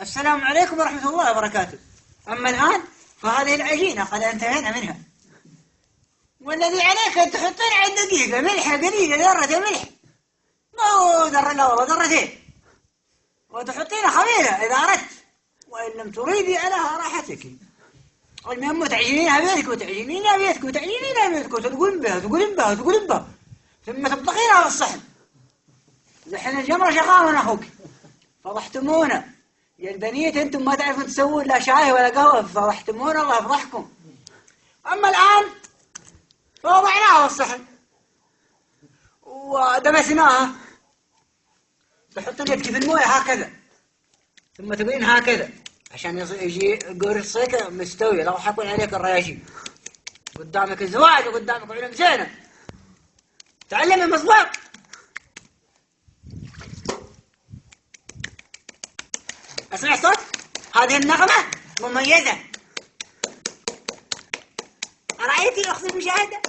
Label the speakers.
Speaker 1: السلام عليكم ورحمة الله وبركاته. أما الآن فهذه العجينة قد انتهينا منها، والذي عليك أن تحطين على دقيقة ملح قليلة، ذرة ملح، مو ذرة، لا والله ذرتين، وتحطين خميرة إذا أردت، وإن لم تريدي على راحتك. المهم تعجنينها بيدك وتعجنينها بيدك وتعجنينها بيدك وتقولين بها وتقولين بها وتقولين بها، ثم تطبخينها بالصحن. لحن الجمرة شغال من أخوك، فضحتمونا يا البنيت، أنتم ما تعرفون تسوون لا شاي ولا قهوة، فضحتمونا الله يفضحكم. أما الآن فوضعناها بالصحن ودمسناها، تحطين يدك في المويه هكذا، ثم تبين هكذا عشان يجي قرصك مستوي، لو حكون عليك الرياشين. قدامك الزواج وقدامك علم زينة، تعلمي مظبوط. اسمع الصوت، هذه النغمة مميزة. أرأيتي أختي المشاهدة؟